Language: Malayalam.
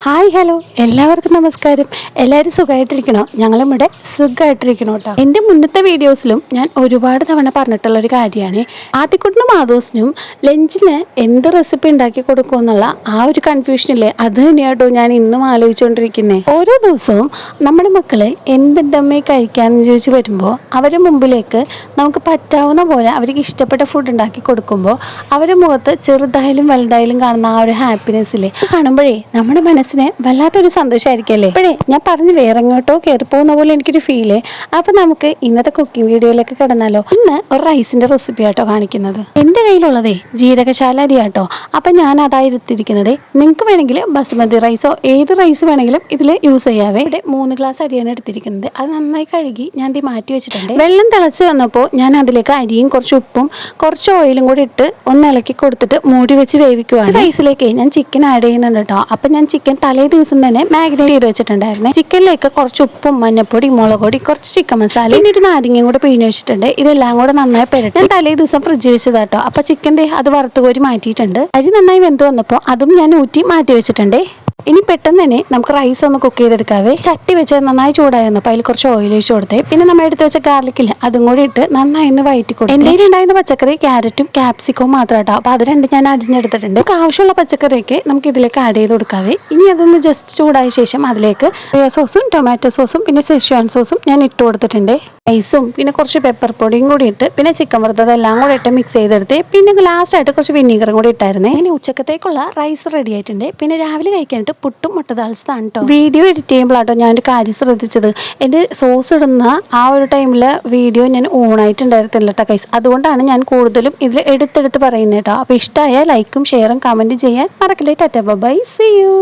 ഹായ് ഹലോ എല്ലാവർക്കും നമസ്കാരം. എല്ലാവരും സുഖമായിട്ടിരിക്കണോ? ഞങ്ങളും ഇവിടെ സുഖമായിട്ടിരിക്കണോ കേട്ടോ. എൻ്റെ മുന്നത്തെ വീഡിയോസിലും ഞാൻ ഒരുപാട് തവണ പറഞ്ഞിട്ടുള്ളൊരു കാര്യമാണ്, ആദ്യക്കുട്ടിനും മാധൂസിനും ലഞ്ചിന് എന്ത് റെസിപ്പി ഉണ്ടാക്കി കൊടുക്കും എന്നുള്ള ആ ഒരു കൺഫ്യൂഷനില്ലേ, അത് തന്നെയാട്ടോ ഞാൻ ഇന്നും ആലോചിച്ചുകൊണ്ടിരിക്കുന്നത്. ഓരോ ദിവസവും നമ്മുടെ മക്കളെ എന്തുണ്ടമ്മേ കഴിക്കാമെന്ന് ചോദിച്ച് വരുമ്പോൾ അവരുടെ മുമ്പിലേക്ക് നമുക്ക് പറ്റാവുന്ന പോലെ അവർക്ക് ഇഷ്ടപ്പെട്ട ഫുഡ് ഉണ്ടാക്കി കൊടുക്കുമ്പോൾ അവരുടെ മുഖത്ത് ചെറുതായാലും വലുതായാലും കാണുന്ന ആ ഒരു ഹാപ്പിനെസ്സില്ലേ, കാണുമ്പോഴേ നമ്മുടെ മനസ്സിന് വല്ലാത്തൊരു സന്തോഷമായിരിക്കല്ലേ. ഇപ്പോഴേ ഞാൻ പറഞ്ഞ് വേറെ എങ്ങോട്ടോ കയറി പോകുന്ന പോലെ എനിക്കൊരു ഫീല്. അപ്പൊ നമുക്ക് ഇന്നത്തെ കുക്കിംഗ് വീഡിയോയിലേക്ക് കിടന്നാലോ. ഇന്ന് ഒരു റൈസിന്റെ റെസിപ്പി ആട്ടോ കാണിക്കുന്നത്. എൻ്റെ കയ്യിലുള്ളതേ ജീരകശാല അരി ആട്ടോ. അപ്പൊ ഞാൻ അതായിരുത്തിരിക്കുന്നത്. നിങ്ങൾക്ക് വേണമെങ്കിൽ ബസുമതി റൈസോ ഏത് റൈസ് വേണമെങ്കിലും ഇതിൽ യൂസ് ചെയ്യാവേ. ഇവിടെ 3 ഗ്ലാസ് അരിയാണ് എടുത്തിരിക്കുന്നത്. അത് നന്നായി കഴുകി ഞാൻ ഇത് മാറ്റി വെച്ചിട്ടുണ്ട്. വെള്ളം തിളച്ച് വന്നപ്പോൾ ഞാൻ അതിലേക്ക് അരിയും കുറച്ച് ഉപ്പും കുറച്ച് ഓയിലും കൂടി ഇട്ട് ഒന്ന് ഇളക്കി കൊടുത്തിട്ട് മൂടി വെച്ച് വേവിക്കുവാണ്. റൈസിലേക്ക് ഞാൻ ചിക്കൻ ആഡ് ചെയ്യുന്നുണ്ട് കേട്ടോ. അപ്പൊ ഞാൻ ചിക്കൻ തലേ ദിവസം തന്നെ മാഗ്നേറ്റ് ചെയ്ത് വെച്ചിട്ടുണ്ടായിരുന്നു. ചിക്കനിലേക്ക് കുറച്ച് ഉപ്പും മഞ്ഞപ്പൊടി മുളക് പൊടി കുറച്ച് ചിക്കൻ മസാല പിന്നെ ഒരു നാരങ്ങയും കൂടെ പിഴിഞ്ഞ് വെച്ചിട്ടുണ്ട്. ഇതെല്ലാം കൂടെ നന്നായി പെരട്ടി ഞാൻ തലേ ദിവസം ഫ്രിഡ്ജിൽ വെച്ചതാട്ടോ. അപ്പൊ ചിക്കൻ്റെ അത് വറുത്ത് കോരി മാറ്റിയിട്ടുണ്ട്. അരി നന്നായി വെന്ത് വന്നപ്പോൾ അതും ഞാൻ ഊറ്റി മാറ്റി വെച്ചിട്ടുണ്ട്. ഇനി പെട്ടെന്ന് തന്നെ നമുക്ക് റൈസ് ഒന്ന് കുക്ക് ചെയ്തെടുക്കാവേ. ചട്ടി വെച്ച് നന്നായി ചൂടായി വന്നപ്പോൾ അതിൽ കുറച്ച് ഓയിൽ ഒഴിച്ച് കൊടുത്തേ. പിന്നെ നമ്മൾ എടുത്ത് വെച്ച ഗാർലിക്കില്ല അതും കൂടി ഇട്ട് നന്നായി ഒന്ന് വഴറ്റി കൊടുത്തു. എൻ്റെ ഉണ്ടായിരുന്ന പച്ചക്കറി ക്യാരറ്റും ക്യാപ്സിക്കവും മാത്രം കേട്ടോ. അപ്പോൾ അത് രണ്ട് ഞാൻ അരിഞ്ഞെടുത്തിട്ടുണ്ട്. ആവശ്യമുള്ള പച്ചക്കറിയൊക്കെ നമുക്ക് ഇതിലേക്ക് ആഡ് ചെയ്ത് കൊടുക്കാവേ. ഇനി അതൊന്ന് ജസ്റ്റ് ചൂടായ ശേഷം അതിലേക്ക് സോസും ടൊമാറ്റോ സോസും പിന്നെ സെഷ്വാൻ സോസും ഞാൻ ഇട്ട് കൊടുത്തിട്ടുണ്ട്. റൈസും പിന്നെ കുറച്ച് പെപ്പർ പൊടിയും കൂടി ഇട്ട് പിന്നെ ചിക്കൻ വറുത്തതെല്ലാം കൂടി ഇട്ട് മിക്സ് ചെയ്തെടുത്ത് പിന്നെ ലാസ്റ്റ് ആയിട്ട് കുറച്ച് വിനീഗറും കൂടി ഇട്ടായിരുന്നേ. ഇനി ഉച്ചക്കത്തേക്കുള്ള റൈസ് റെഡി ആയിട്ടുണ്ട്. പിന്നെ രാവിലെ കഴിക്കാനായിട്ട് പുട്ടും മുട്ട താളിച്ചതാണ് കേട്ടോ. വീഡിയോ എഡിറ്റ് ചെയ്യുമ്പോഴാട്ടോ ഞാനൊരു കാര്യം ശ്രദ്ധിച്ചത്, എൻ്റെ സോസ് ഇടുന്ന ആ ഒരു ടൈമിൽ വീഡിയോ ഞാൻ ഓണായിട്ടുണ്ടായിരുന്നില്ല കേട്ടോ ഗൈസ്. അതുകൊണ്ടാണ് ഞാൻ കൂടുതലും ഇതിൽ എടുത്തെടുത്ത് പറയുന്നത് കേട്ടോ. അപ്പോൾ ഇഷ്ടമായ ലൈക്കും ഷെയറും കമൻറ്റും ചെയ്യാൻ മറക്കല്ലേ. Tata bye, see U.